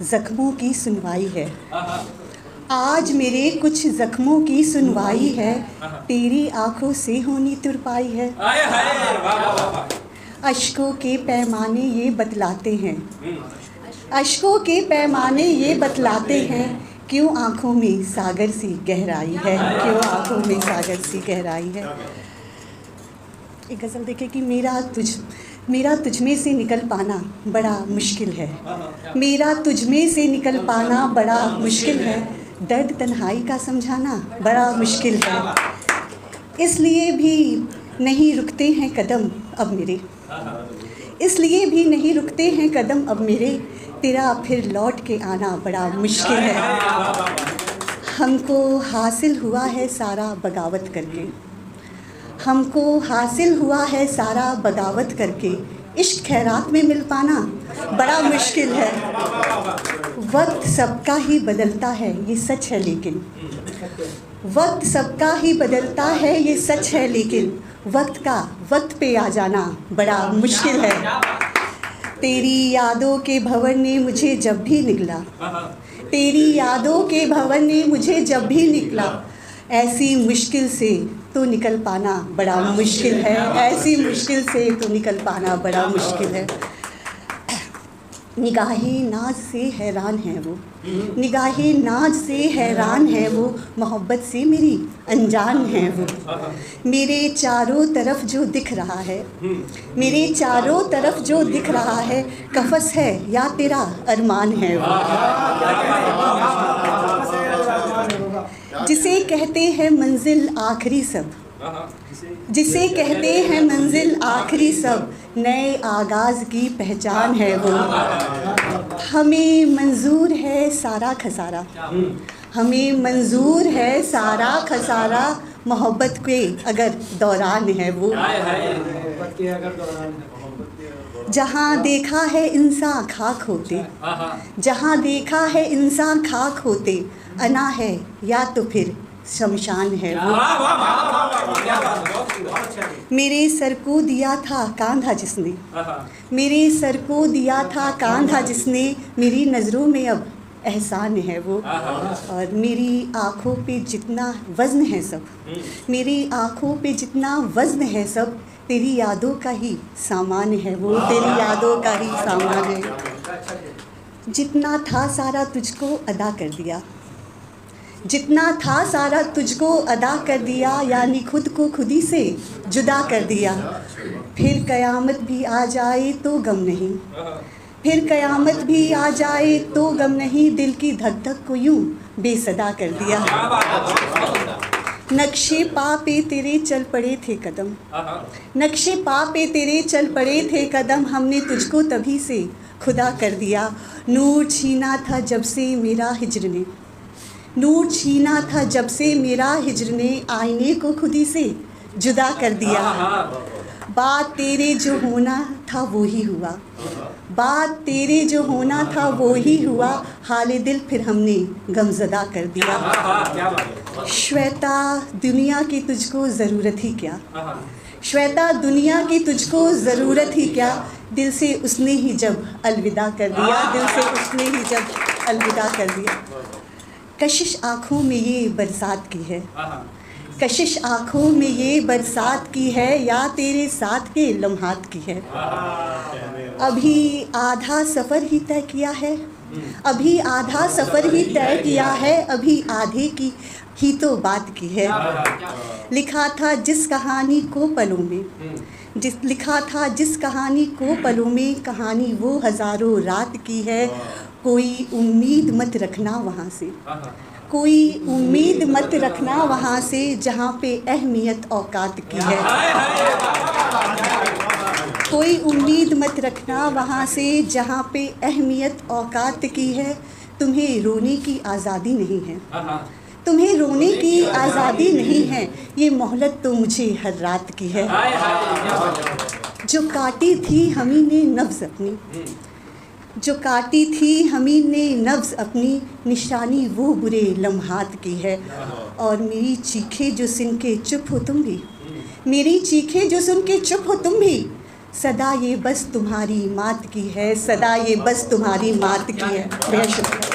ज़ख्मों की सुनवाई है। आज मेरे कुछ ज़ख्मों की सुनवाई है, तेरी आंखों से होनी तुरपाई है। अश्कों के पैमाने ये बतलाते हैं, अश्कों के पैमाने ये बतलाते हैं, क्यों आँखों में सागर सी गहराई है, क्यों आँखों में सागर सी गहराई है। एक गज़ल देखे कि मेरा तुझ में से निकल पाना बड़ा मुश्किल है, मेरा तुझ में से निकल पाना बड़ा मुश्किल है, दर्द तन्हाई का समझाना बड़ा मुश्किल है। इसलिए भी नहीं रुकते हैं कदम अब मेरे, इसलिए भी नहीं रुकते हैं कदम अब मेरे, तेरा फिर लौट के आना बड़ा मुश्किल है। हमको हासिल हुआ है सारा बगावत करके, हमको हासिल हुआ है सारा बगावत करके, इश्क खैरात में मिल पाना बड़ा मुश्किल है। वक्त सबका ही बदलता है ये सच है, लेकिन वक्त सबका ही बदलता है ये सच है, लेकिन वक्त पे आ जाना बड़ा मुश्किल है। तेरी यादों के भंवर ने मुझे जब भी निगला, तेरी यादों के भंवर ने मुझे जब भी निकला, ऐसी मुश्किल से तो निकल पाना बड़ा मुश्किल है, ऐसी मुश्किल से तो निकल पाना बड़ा मुश्किल है। निगाहे नाज से हैरान है वो, निगाहे नाज से हैरान है वो, मोहब्बत से मेरी अनजान है वो। मेरे चारों तरफ जो दिख रहा है, मेरे चारों तरफ जो दिख रहा है, कफस है या तेरा अरमान है वो। जिसे कहते हैं मंजिल आखिरी सब, जिसे कहते हैं मंजिल आखिरी सब, नए आगाज़ की पहचान है वो। हमें मंजूर है सारा खसारा, हमें मंजूर है सारा खसारा, मोहब्बत के अगर दौरान है वो। जहाँ देखा है इंसान खाक होते, जहाँ देखा है इंसान खाक होते, अना है या तो फिर शमशान है वो। मेरे सर को दिया था कांधा जिसने, मेरे सर को दिया था कांधा जिसने, मेरी नज़रों में अब एहसान है वो। और मेरी आँखों पे जितना वज़न है सब, मेरी आँखों पे जितना वज़न है सब, तेरी यादों का ही सामान है वो, तेरी यादों का ही सामान है। जितना था सारा तुझको अदा कर दिया, जितना था सारा तुझको अदा कर दिया, यानी खुद को खुदी से जुदा कर दिया। फिर क़यामत भी आ जाए तो गम नहीं, फिर क़यामत भी आ जाए तो गम नहीं, दिल की धक धक को यूं बेसदा कर दिया। नक्शे पा पे तेरे चल पड़े थे कदम, नक्शे पा पे तेरे चल पड़े थे कदम, हमने तुझको तभी से खुदा कर दिया। नूर छीना था जब से मेरा हिज्र ने, नूर छीना था जब से मेरा हिज्र ने, आईने को खुदी से जुदा कर दिया। बात तेरे जो होना था वो ही हुआ, बात तेरे जो होना था वो ही हुआ, हाले दिल फिर हमने गमज़दा कर दिया। श्वेता दुनिया की तुझको ज़रूरत ही क्या, श्वेता दुनिया की तुझको ज़रूरत ही क्या, दिल से उसने ही जब अलविदा कर दिया, दिल से उसने ही जब अलविदा कर दिया। कशिश आँखों में ये बरसात की है, कशिश आँखों में ये बरसात की है, या तेरे साथ के लम्हात की है। अभी आधा सफ़र ही तय किया है, अभी आधा सफ़र ही तय किया है, अभी आधे की ही तो बात की है। लिखा था जिस कहानी को पलों में, लिखा था जिस कहानी को पलों में, कहानी वो हज़ारों रात की है। कोई उम्मीद मत रखना वहाँ से, कोई उम्मीद मत रखना वहाँ से, जहाँ पे अहमियत औकात की है। कोई उम्मीद मत रखना वहाँ से, जहाँ पे अहमियत औकात की है। तुम्हें रोने की आज़ादी नहीं है, तुम्हें रोने की आज़ादी नहीं है, ये मोहलत तो मुझे हर रात की है। जो काटी थी हमी ने नब्ज़ अपनी, जो काटी थी हमी ने नब्ज़ अपनी, निशानी वो बुरे लम्हात की है। और मेरी चीखें जो सुन के चुप हो तुम भी, मेरी चीखें जो सुन के चुप हो तुम भी, सदा ये बस तुम्हारी मात की है, सदा ये बस तुम्हारी मात की है। बेहद शुक्रिया।